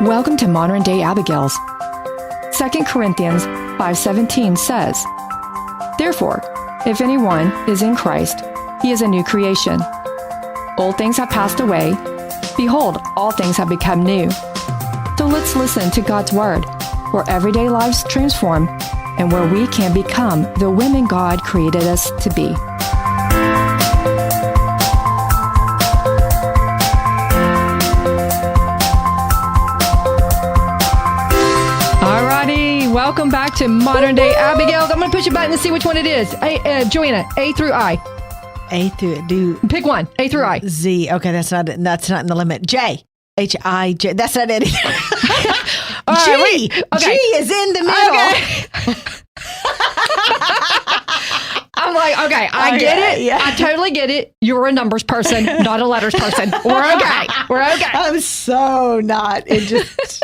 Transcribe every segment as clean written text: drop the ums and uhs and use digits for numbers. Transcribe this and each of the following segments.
Welcome to Modern Day Abigails. 2 Corinthians 5:17 says, "Therefore, if anyone is in Christ, he is a new creation. Old things have passed away. Behold, all things have become new." So let's listen to God's Word, where everyday lives transform and where we can become the women God created us to be. Welcome back to Modern Day Abigails. I'm going to push a button and see which one it is. Joanna, A through I. A through do. Pick one. A through I. Z. Okay, that's not in the limit. J. H-I-J. That's not it either. G. Okay. G is in the middle. Okay. I'm like, okay, I get it. Yeah. I totally get it. You're a numbers person, not a letters person. We're okay. I'm so not. It just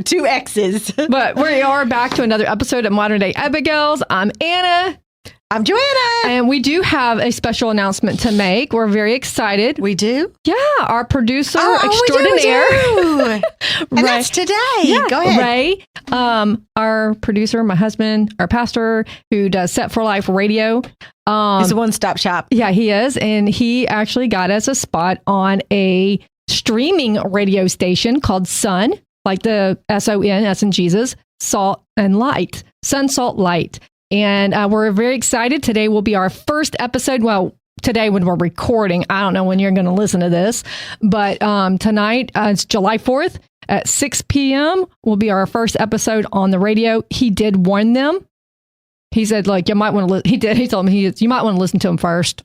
two X's. But we are back to another episode of Modern Day Abigails. I'm Anna. I'm Joanna. And we do have a special announcement to make. We're very excited. We do? Yeah. Our producer extraordinaire. We do. And that's today. Yeah, go ahead. Ray, our producer, my husband, our pastor who does Set for Life Radio. He's a one-stop shop. Yeah, he is. And he actually got us a spot on a streaming radio station called Sun, like the S-O-N, S in Jesus, Salt and Light. Sun, Salt, Light. And we're very excited. Today will be our first episode. Well, today when we're recording, I don't know when you're going to listen to this, but tonight, it's July 4th at 6 p.m. will be our first episode on the radio. He did warn them. He said, like, you might want to He told me, you might want to listen to him first.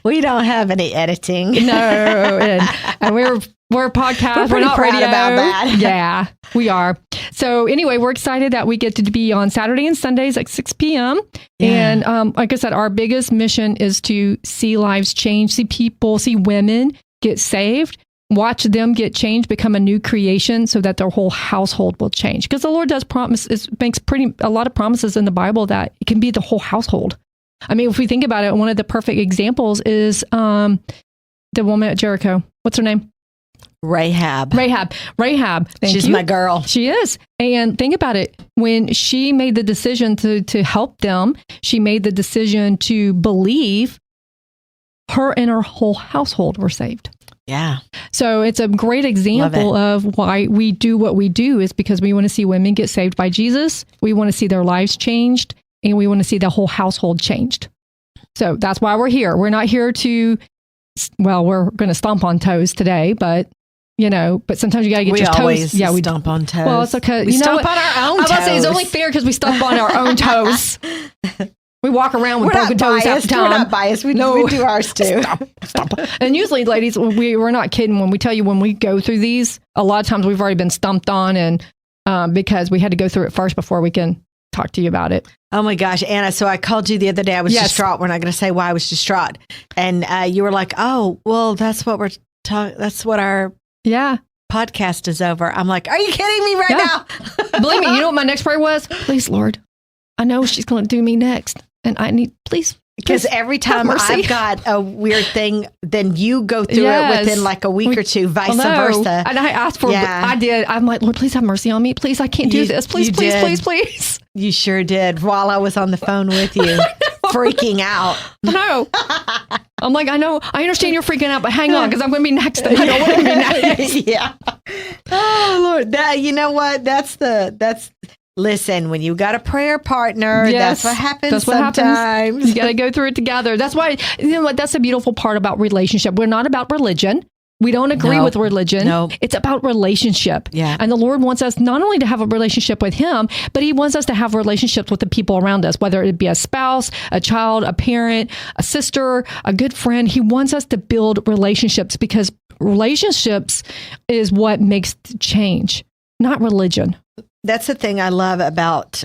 We don't have any editing. No. And we're a podcast. We're not proud radio. about that. Yeah, we are. So anyway, we're excited that we get to be on Saturday and Sundays at 6 p.m. Yeah. And like I said, our biggest mission is to see lives change, see people, see women get saved, watch them get changed, become a new creation so that their whole household will change. Because the Lord does makes a lot of promises in the Bible that it can be the whole household. I mean, if we think about it, one of the perfect examples is the woman at Jericho. What's her name? Rahab. She's my girl. She is. And think about it. When she made the decision to help them, she made the decision to believe, her and her whole household were saved. Yeah. So it's a great example of why we do what we do is because we want to see women get saved by Jesus. We want to see their lives changed and we want to see the whole household changed. So that's why we're here. We're not here we're going to stomp on toes today, but sometimes you got to get your toes. Yeah, we stomp on toes. Well, it's okay. We stomp on our own toes. I was going to say it's only fair because we stomp on our own toes. We walk around with broken toes half the time. We're not biased. We do ours too. Stop. And usually, ladies, we're not kidding when we tell you when we go through these. A lot of times we've already been stomped on, and because we had to go through it first before we can talk to you about it. Oh my gosh, Anna! So I called you the other day. I was distraught. We're not going to say why I was distraught, and you were like, "Oh, well, that's what we're talking. That's what our podcast is over." I'm like, "Are you kidding me right now?" Believe me, you know what my next prayer was? Please, Lord, I know she's going to do me next. And I need, please. Because every time I've got a weird thing, then you go through it within like a week or two, vice versa. And I asked for, I did. I'm like, Lord, please have mercy on me. Please, I can't do this. Please. You sure did while I was on the phone with you, freaking out. I know. I'm like, I know. I understand you're freaking out, but hang on, because I'm going to be next. I don't want to be next. Yeah. Oh, Lord. You know what? Listen, when you got a prayer partner, that's what happens sometimes. You got to go through it together. That's why, you know what? That's the beautiful part about relationship. We're not about religion. We don't agree with religion. No. It's about relationship. Yeah. And the Lord wants us not only to have a relationship with Him, but He wants us to have relationships with the people around us, whether it be a spouse, a child, a parent, a sister, a good friend. He wants us to build relationships because relationships is what makes change, not religion. That's the thing I love about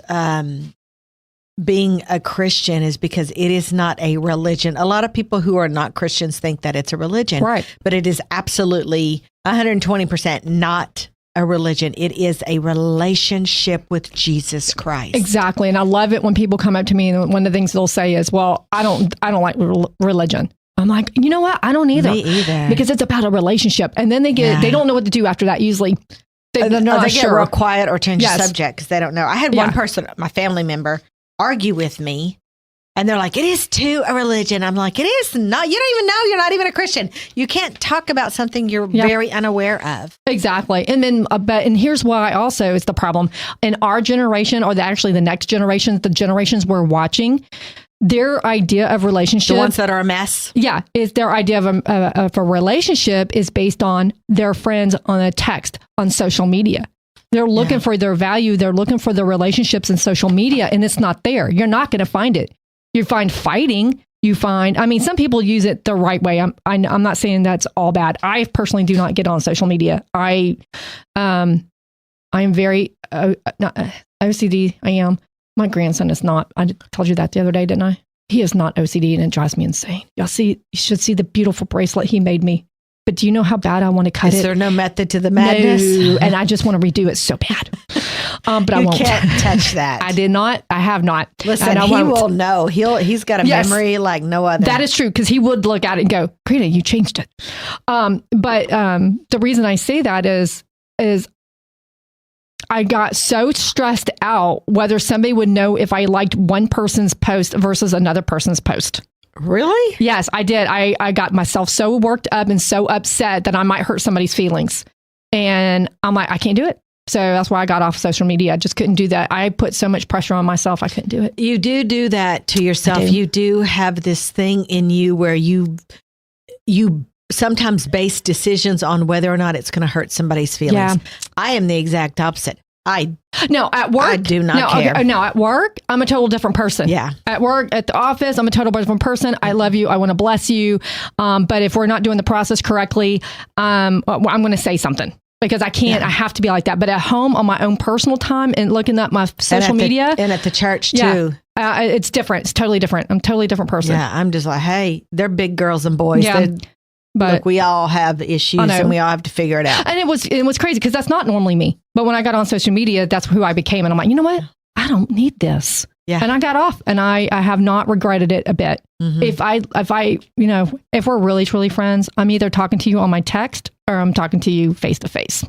being a Christian is because it is not a religion. A lot of people who are not Christians think that it's a religion, right? But it is absolutely 120% not a religion. It is a relationship with Jesus Christ. Exactly. And I love it when people come up to me and one of the things they'll say is, well, I don't like religion. I'm like, you know what? I don't either. Me either. Because it's about a relationship. And then they don't know what to do after that usually. They get real quiet or change the subject because they don't know. I had one person, my family member, argue with me. And they're like, it is too a religion. I'm like, it is not. You don't even know. You're not even a Christian. You can't talk about something you're very unaware of. Exactly. And then, and here's why also is the problem. In our generation, or actually the next generation, the generations we're watching, their idea of relationship. The ones that are a mess. Yeah. Is their idea of a relationship is based on their friends on a text on social media. They're looking for their value. They're looking for the relationships in social media, and it's not there. You're not going to find it. You find fighting. Some people use it the right way. I'm not saying that's all bad. I personally do not get on social media. I am very not OCD. I am. My grandson is not. I told you that the other day, didn't I? He is not OCD, and it drives me insane. You should see the beautiful bracelet he made me. But do you know how bad I want to cut it? Is there no method to the madness? No, and I just want to redo it so bad. But I won't. You can't touch that. I did not. I have not. Listen, he will know. He's got a memory like no other. That is true, because he would look at it and go, Karina, you changed it. But the reason I say that is I got so stressed out whether somebody would know if I liked one person's post versus another person's post. Really? Yes, I did. I got myself so worked up and so upset that I might hurt somebody's feelings. And I'm like, I can't do it. So that's why I got off social media. I just couldn't do that. I put so much pressure on myself. I couldn't do it. You do that to yourself. You do have this thing in you where you sometimes base decisions on whether or not it's going to hurt somebody's feelings. Yeah. I am the exact opposite. No, at work, I do not care. Okay, no, at work, I'm a total different person. Yeah. At work, at the office, I'm a total different person. I love you. I want to bless you. But if we're not doing the process correctly, I'm going to say something because I can't. Yeah. I have to be like that. But at home, on my own personal time and looking at my social media. And at the church too. It's different. It's totally different. I'm a totally different person. Yeah. I'm just like, hey, they're big girls and boys. Yeah. But look, we all have issues and we all have to figure it out. And it was crazy because that's not normally me. But when I got on social media, that's who I became. And I'm like, you know what? I don't need this. Yeah. And I got off and I have not regretted it a bit. Mm-hmm. If we're really, truly friends, I'm either talking to you on my text or I'm talking to you face to face.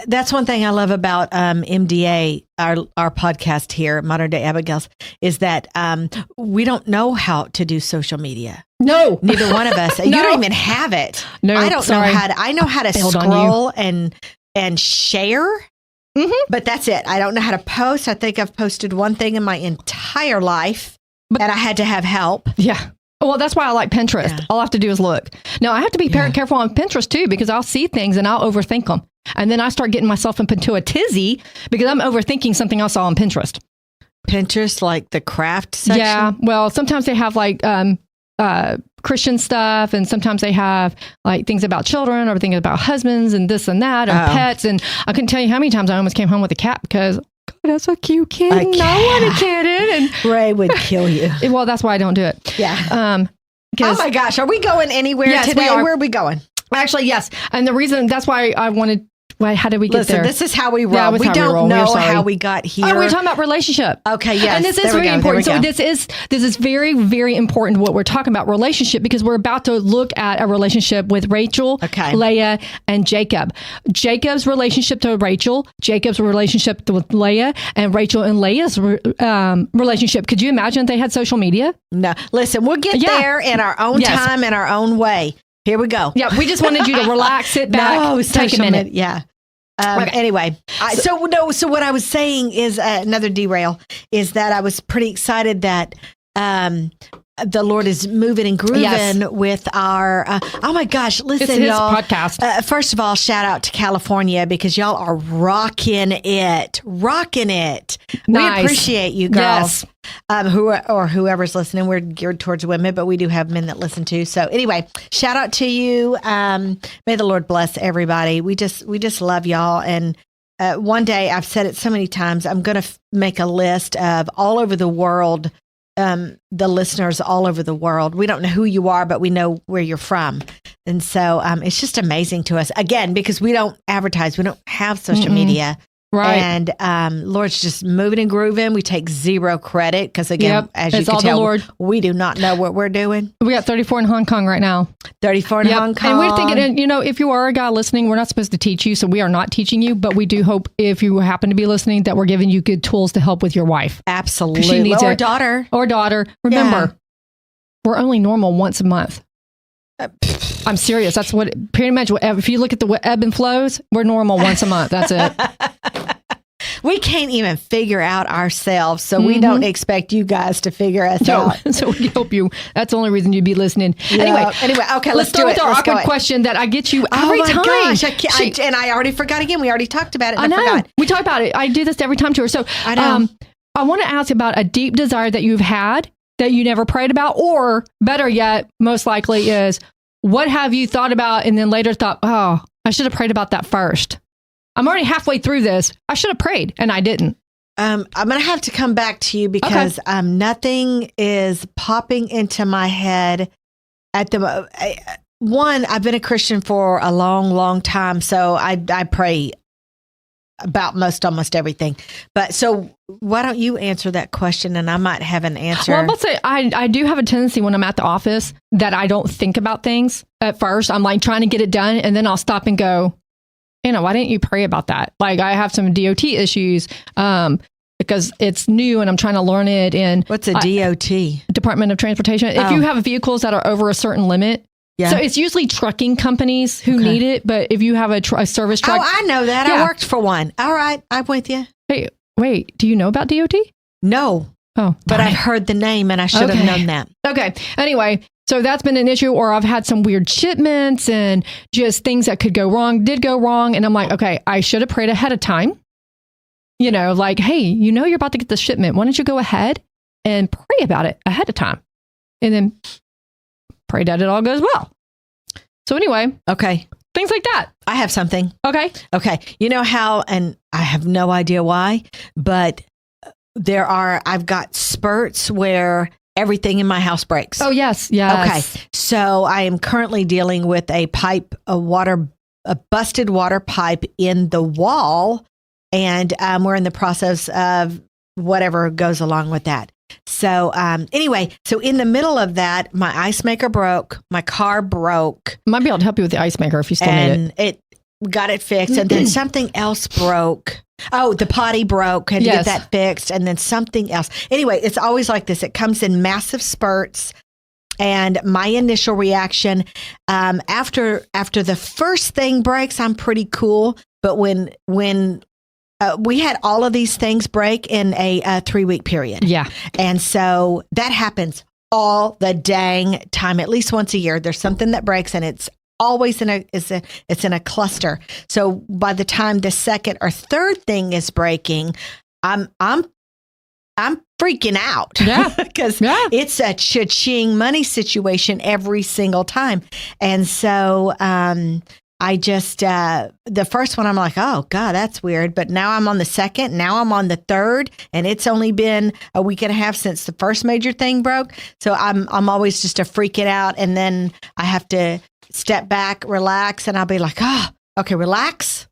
That's one thing I love about MDA, our podcast here, Modern Day Abigails, is that we don't know how to do social media. No, neither one of us. No. You don't even have it. No, I don't know how to. I know how to scroll and share. Mm-hmm. But that's it. I don't know how to post. I think I've posted one thing in my entire life, and I had to have help. Yeah. Well, that's why I like Pinterest. Yeah. All I have to do is look. Now, I have to be careful on Pinterest, too, because I'll see things and I'll overthink them. And then I start getting myself into a tizzy because I'm overthinking something I saw on Pinterest. Pinterest, like the craft section? Yeah. Well, sometimes they have like Christian stuff, and sometimes they have like things about children or things about husbands and this and that, and pets. And I couldn't tell you how many times I almost came home with a cat because God, that's a cute kid. I want a kitten. And Ray would kill you. Well, that's why I don't do it. Yeah. Oh my gosh, are we going anywhere today? Where are we going? Actually, yes. And the reason that's why I wanted. How did we get there? This is how we roll. Yeah, we don't know how we got here. Oh, we're talking about relationship. Okay, yes. And this is very important. So this is very, very important what we're talking about relationship, because we're about to look at a relationship with Rachel, Leah, and Jacob. Jacob's relationship to Rachel, Jacob's relationship with Leah, and Rachel and Leah's relationship. Could you imagine if they had social media? No. Listen, we'll get there in our own time, in our own way. Here we go. Yeah, we just wanted you to relax, sit back, take a minute. Yeah. Anyway, so what I was saying is another derail is that I was pretty excited that the Lord is moving and grooving with our, oh my gosh, listen, y'all. Podcast. First of all, shout out to California because y'all are rocking it. Nice. We appreciate you girls. Yes. Whoever's listening. We're geared towards women, but we do have men that listen too. So anyway, shout out to you. May the Lord bless everybody. We just love y'all. And one day, I've said it so many times, I'm going to make a list of all over the world, the listeners all over the world. We don't know who you are, but we know where you're from. And so it's just amazing to us, again, because we don't advertise. We don't have social media. Right. And Lord's just moving and grooving. We take zero credit because, again, as you can tell, Lord. We do not know what we're doing. We got 34 in Hong Kong right now. 34 in Hong Kong. And we're thinking, if you are a guy listening, we're not supposed to teach you, so we are not teaching you, but we do hope if you happen to be listening that we're giving you good tools to help with your wife. Absolutely. She needs or daughter. Or daughter. Remember, we're only normal once a month. I'm serious. That's what pretty much. If you look at the ebb and flows, we're normal once a month. That's it. We can't even figure out ourselves, so we don't expect you guys to figure us out. So we hope you. That's the only reason you'd be listening. Anyway, okay, let's start do with our awkward question that I get you every time. Gosh, and I already forgot again. We already talked about it. And I forgot. We talk about it. I do this every time to her. So I know. I want to ask about a deep desire that you've had that you never prayed about, or better yet, most likely is, what have you thought about and then later thought, oh, I should have prayed about that first. I'm already halfway through this. I should have prayed and I didn't. I'm going to have to come back to you because nothing is popping into my head at the one. I've been a Christian for a long, long time, so I pray about almost everything. But so why don't you answer that question and I might have an answer. Well, I'm about to say, I do have a tendency when I'm at the office that I don't think about things at first. I'm like trying to get it done and then I'll stop and go, why didn't you pray about that? Like I have some DOT issues because it's new and I'm trying to learn it. And what's a DOT? Department of Transportation. If you have vehicles that are over a certain limit, so it's usually trucking companies who need it. But if you have a service truck. Oh, I know that. I worked for one. All right. I'm with you. Hey, wait, do you know about DOT? No. Oh, but I've heard the name and I should have known that. Okay. Anyway, so that's been an issue, or I've had some weird shipments and just things that did go wrong. And I'm like, okay, I should have prayed ahead of time. Like, hey, you're about to get the shipment. Why don't you go ahead and pray about it ahead of time? And then pray that it all goes well. So anyway. Okay. Things like that. I have something. Okay. You know how, and I have no idea why, but I've got spurts where everything in my house breaks. Oh, yes. Okay. So I am currently dealing with a busted water pipe in the wall. And we're in the process of whatever goes along with that. So anyway, in the middle of that, my ice maker broke, my car broke. Might be able to help you with the ice maker if you still need it. Got it fixed. And then something else broke. Oh, the potty broke. Had to get that fixed. And then something else. Anyway, it's always like this. It comes in massive spurts. And my initial reaction, after the first thing breaks, I'm pretty cool. But when we had all of these things break in a 3-week period. Yeah. And so that happens all the dang time. At least once a year, there's something that breaks and it's always in a cluster. So by the time the second or third thing is breaking, I'm freaking out. Yeah. Because it's a cha-ching money situation every single time. And so I just, the first one, I'm like, oh God, that's weird. But now I'm on the second, now I'm on the third, and it's only been a week and a half since the first major thing broke. So I'm always just a freaking out. And then I have to step back, relax, and I'll be like, oh, okay, relax.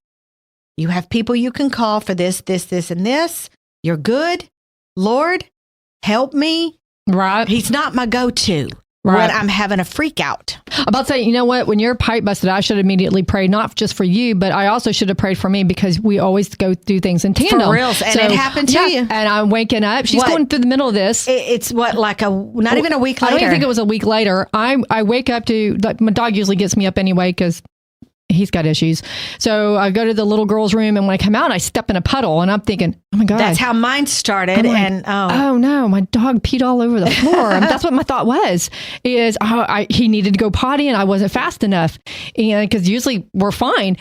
You have people you can call for this, and this. You're good. Lord, help me. Right. He's not my go-to. When I'm having a freak out. I'm about to say, you know what? When your pipe busted, I should immediately pray, not just for you, but I also should have prayed for me because we always go through things in tandem. For reals. And it happened to you. And I'm waking up. She's going through the middle of this. It's not even a week later. I don't even think it was a week later. I wake up to, my dog usually gets me up anyway because he's got issues. So I go to the little girl's room, and when I come out, I step in a puddle, and I'm thinking, oh my God. That's how mine started. Oh no, my dog peed all over the floor. That's what my thought was, he needed to go potty and I wasn't fast enough. And because usually we're fine.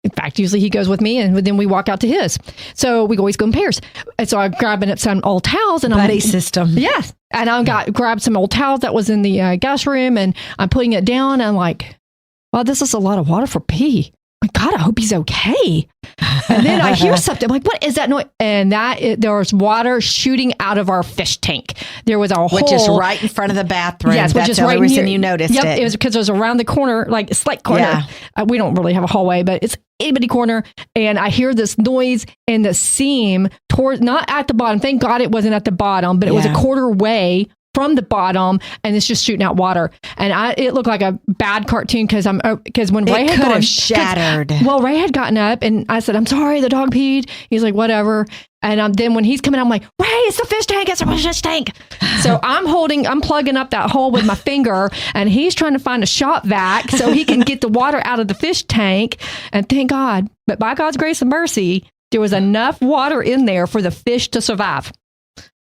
In fact, usually he goes with me and then we walk out to his. So we always go in pairs. And so I grabbing up some old towels and buddy system. Yes. And I grabbed some old towels that was in the guest room, and I'm putting it down. And I'm like, wow, this is a lot of water for pee. My God, I hope he's okay. And then I hear something. I'm like, what is that noise? And there was water shooting out of our fish tank. There was a hole. Which is right in front of the bathroom. Yes, that's the only reason you noticed it. It was because it was around the corner, like a slight corner. Yeah. We don't really have a hallway, but it's itty bitty corner, and I hear this noise and the seam towards, not at the bottom. Thank God it wasn't at the bottom, but it was a quarter way from the bottom, and it's just shooting out water. And it looked like a bad cartoon because when Ray had gone, shattered. Well, Ray had gotten up, and I said, "I'm sorry, the dog peed." He's like, "Whatever." And then when he's coming out, I'm like, "Ray, it's the fish tank! It's the fish tank!" So I'm plugging up that hole with my finger, and he's trying to find a shop vac so he can get the water out of the fish tank. And thank God, but by God's grace and mercy, there was enough water in there for the fish to survive.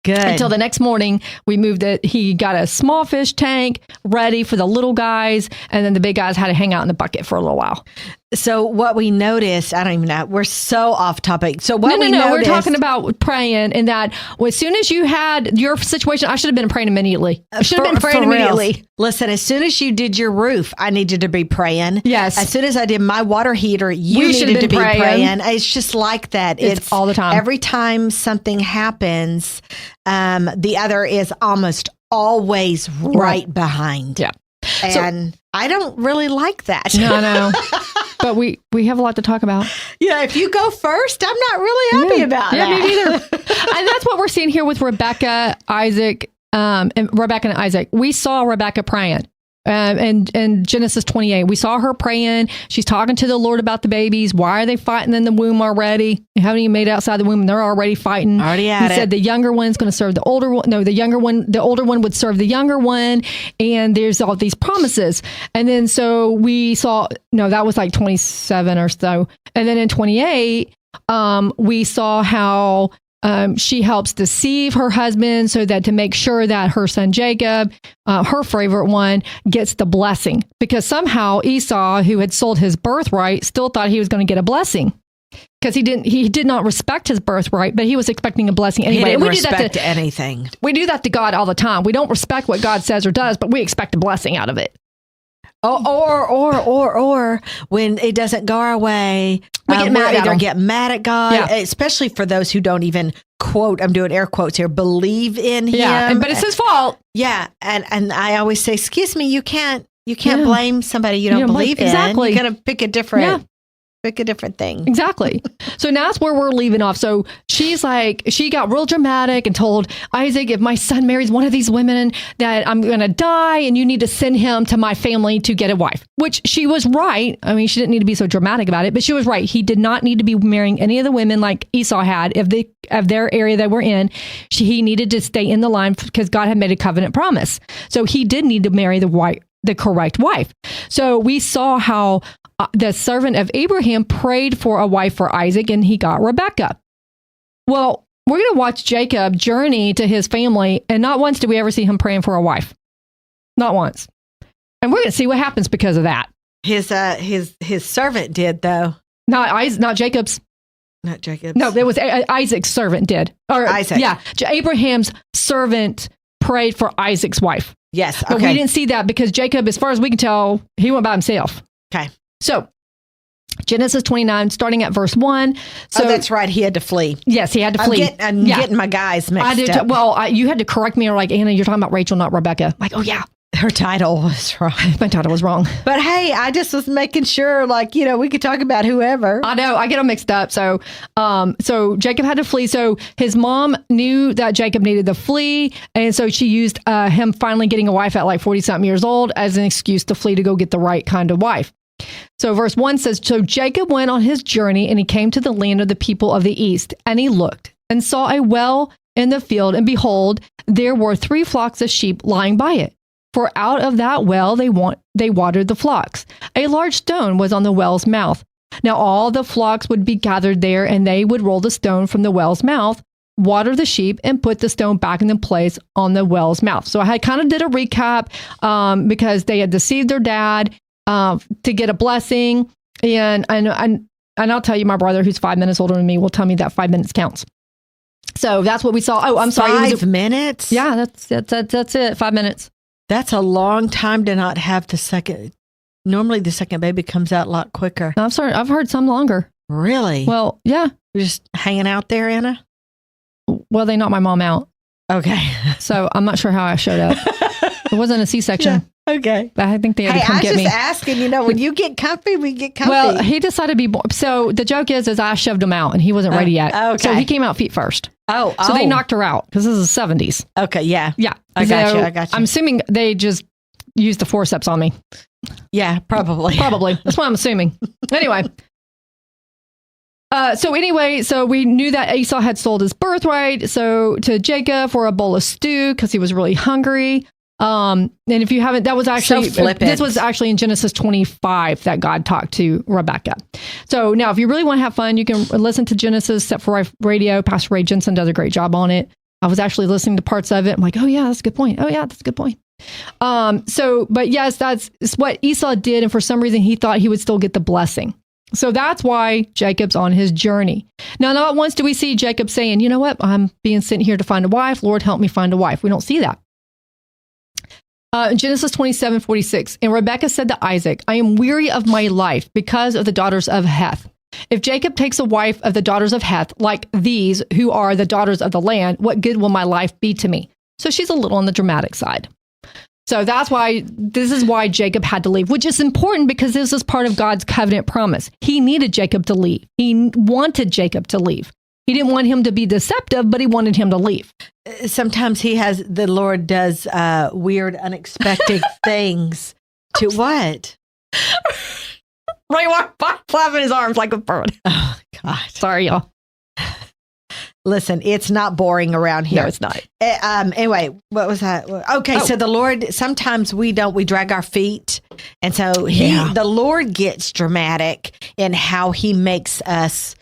Good. Until the next morning, we moved it. He got a small fish tank ready for the little guys, and then the big guys had to hang out in the bucket for a little while. So what we noticed, I don't even know, we're so off topic. So what we noticed, we're talking about praying, and that as soon as you had your situation, I should have been praying immediately. I should have been praying immediately. Listen, as soon as you did your roof, I needed to be praying. Yes. As soon as I did my water heater, you needed to be praying. It's just like that. It's all the time. Every time something happens, the other is almost always right behind. Yeah. And I don't really like that. No. But we have a lot to talk about. Yeah, if you go first, I'm not really happy about that. Yeah, me neither. And that's what we're seeing here with Rebecca, Isaac, and Rebecca and Isaac. We saw Rebecca praying. And Genesis 28, we saw her praying. She's talking to the Lord about the babies. Why are they fighting in the womb already? They haven't even made it outside the womb, and they're already fighting. Already at it. He said the younger one's going to serve the older one. No, the older one would serve the younger one. And there's all these promises. And then so we saw, that was like 27 or so. And then in 28, we saw how she helps deceive her husband so that to make sure that her son Jacob, her favorite one, gets the blessing. Because somehow Esau, who had sold his birthright, still thought he was going to get a blessing. Because he did not respect his birthright, but he was expecting a blessing anyway. He didn't respect anything. We do that to God all the time. We don't respect what God says or does, but we expect a blessing out of it. Or when it doesn't go our way, we get mad at God, especially for those who don't even quote, I'm doing air quotes here, believe in him. But it's his fault. Yeah. And I always say, excuse me, you can't blame somebody you don't believe in. Exactly. You got to pick a different thing. Exactly. So now that's where we're leaving off. So she's like, she got real dramatic and told Isaac, if my son marries one of these women, that I'm going to die and you need to send him to my family to get a wife, which she was right. I mean, she didn't need to be so dramatic about it, but she was right. He did not need to be marrying any of the women like Esau had of their area they were in. He needed to stay in the line because God had made a covenant promise. So he did need to marry the correct wife. So we saw how the servant of Abraham prayed for a wife for Isaac, and he got Rebecca. Well, we're going to watch Jacob journey to his family, and not once do we ever see him praying for a wife. Not once. And we're going to see what happens because of that. His servant did, though. Not Jacob's. Not Jacob's. No, it was Isaac's servant did. Or Isaac. Yeah, Abraham's servant prayed for Isaac's wife. Yes, okay. But we didn't see that because Jacob, as far as we can tell, he went by himself. Okay. So, Genesis 29, starting at verse 1. So that's right. He had to flee. Yes, he had to flee. I'm getting my guys mixed up. Well, you had to correct me or like, Anna, you're talking about Rachel, not Rebecca. Like, oh, yeah. Her title was wrong. My title was wrong. But hey, I just was making sure, we could talk about whoever. I know. I get them mixed up. So Jacob had to flee. So his mom knew that Jacob needed to flee. And so she used him finally getting a wife at like 40-something years old as an excuse to flee to go get the right kind of wife. So verse 1 says, so Jacob went on his journey and he came to the land of the people of the east. And he looked and saw a well in the field. And behold, there were 3 flocks of sheep lying by it. For out of that well they watered the flocks. A large stone was on the well's mouth. Now all the flocks would be gathered there, and they would roll the stone from the well's mouth, water the sheep, and put the stone back in the place on the well's mouth. So I kind of did a recap because they had deceived their dad to get a blessing. And I'll tell you, my brother, who's 5 minutes older than me, will tell me that 5 minutes counts. So that's what we saw. Oh, I'm sorry. 5 minutes? Yeah, that's it. 5 minutes. That's a long time to not have the second. Normally the second baby comes out a lot quicker. I'm sorry. I've heard some longer. Really? Well, yeah. You're just hanging out there, Anna? Well, they knocked my mom out. Okay. So I'm not sure how I showed up. It wasn't a C-section. Okay. I think they had to come get me. I was just asking, when you get comfy, we get comfy. Well, he decided to be born. So the joke is I shoved him out and he wasn't ready yet. Okay. So he came out feet first. So they knocked her out because this is the 70s. Okay. Yeah. Yeah. I got you. I'm assuming they just used the forceps on me. Yeah, probably. That's what I'm assuming. Anyway. So we knew that Esau had sold his birthright to Jacob for a bowl of stew because he was really hungry. And if you haven't, this was actually in Genesis 25 that God talked to Rebecca. So now if you really want to have fun, you can listen to Genesis Set for Life Radio. Pastor Ray Jensen does a great job on it. I was actually listening to parts of it. I'm like, oh yeah, that's a good point. Oh yeah, that's a good point. But yes, that's what Esau did. And for some reason he thought he would still get the blessing. So that's why Jacob's on his journey. Now, not once do we see Jacob saying, you know what, I'm being sent here to find a wife. Lord, help me find a wife. We don't see that. Genesis 27:46. And Rebekah said to Isaac, I am weary of my life because of the daughters of Heth. If Jacob takes a wife of the daughters of Heth, like these who are the daughters of the land, what good will my life be to me? So she's a little on the dramatic side. So this is why Jacob had to leave, which is important because this is part of God's covenant promise. He needed Jacob to leave. He wanted Jacob to leave. He didn't want him to be deceptive, but he wanted him to leave. Sometimes the Lord does weird, unexpected things to what? Ray walked by, flapping his arms like a bird. Oh, God. Sorry, y'all. Listen, it's not boring around here. No, it's not. Anyway, what was that? Okay, so the Lord, sometimes we drag our feet. And so the Lord gets dramatic in how he makes us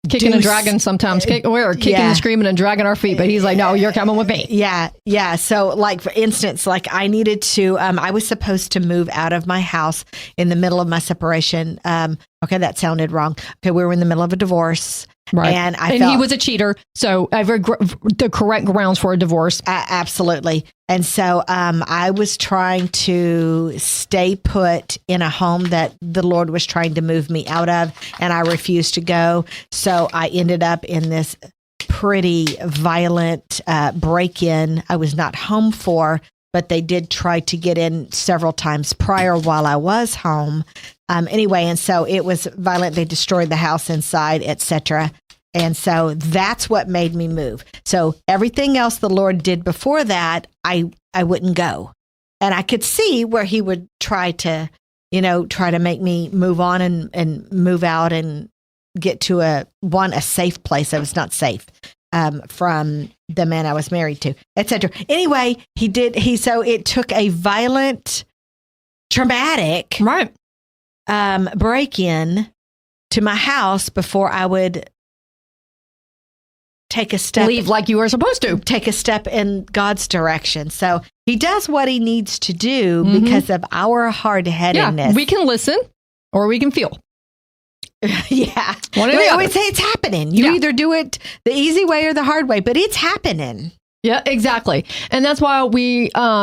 kicking and dragging sometimes. We're kicking and screaming and dragging our feet, but he's like, no, you're coming with me. Yeah. So like, for instance, like I needed to, I was supposed to move out of my house in the middle of my separation. Okay, that sounded wrong. Okay, we were in the middle of a divorce. Right. And he was a cheater. So the correct grounds for a divorce. Absolutely. And so I was trying to stay put in a home that the Lord was trying to move me out of, and I refused to go. So I ended up in this pretty violent break-in I was not home for, but they did try to get in several times prior while I was home. Anyway, and so it was violent. They destroyed the house inside, etc. And so that's what made me move. So everything else the Lord did before that, I wouldn't go. And I could see where he would try to make me move on and move out and get to a safe place. I was not safe from the man I was married to, etc. Anyway, so it took a violent, traumatic break-in to my house before I would take a step. Leave like you were supposed to. Take a step in God's direction. So he does what he needs to do because of our hard-headedness. Yeah, we can listen or we can feel. Yeah. I always say it's happening. You either do it the easy way or the hard way, but it's happening. Yeah, exactly. And that's why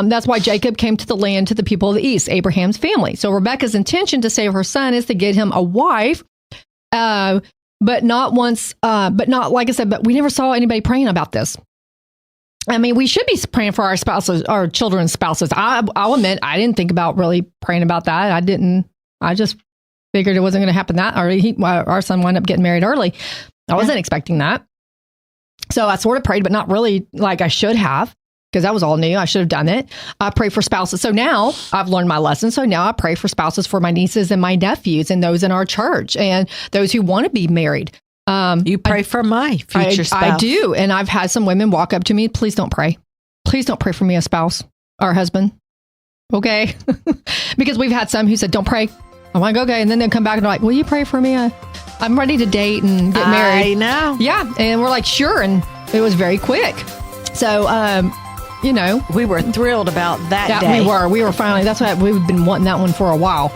that's why Jacob came to the land to the people of the east, Abraham's family. So Rebekah's intention to save her son is to get him a wife, but not like I said, but we never saw anybody praying about this. I mean, we should be praying for our spouses, our children's spouses. I'll admit, I didn't think about really praying about that. I just figured it wasn't going to happen our son wound up getting married early. I wasn't expecting that. So I sort of prayed, but not really like I should have, because that was all new. I should have done it. I pray for spouses. So now I've learned my lesson. So now I pray for spouses for my nieces and my nephews and those in our church and those who want to be married. You pray for my future spouse. I do. And I've had some women walk up to me, please don't pray. Please don't pray for me, a spouse or a husband. Okay. Because we've had some who said, don't pray. I'm like, okay. And then they'll come back and they're like, will you pray for me? I'm ready to date and get married. I know. Yeah. And we're like, sure. And it was very quick. So, we were thrilled about that day. We were finally, that's why we've been wanting that one for a while.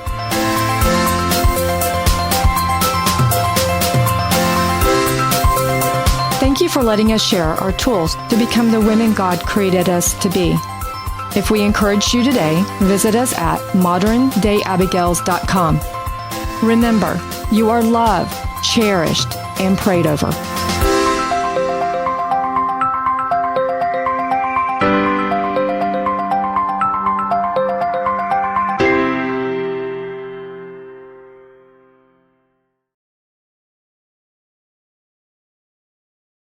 Thank you for letting us share our tools to become the women God created us to be. If we encouraged you today, visit us at moderndayabigails.com. Remember, you are loved, cherished, and prayed over.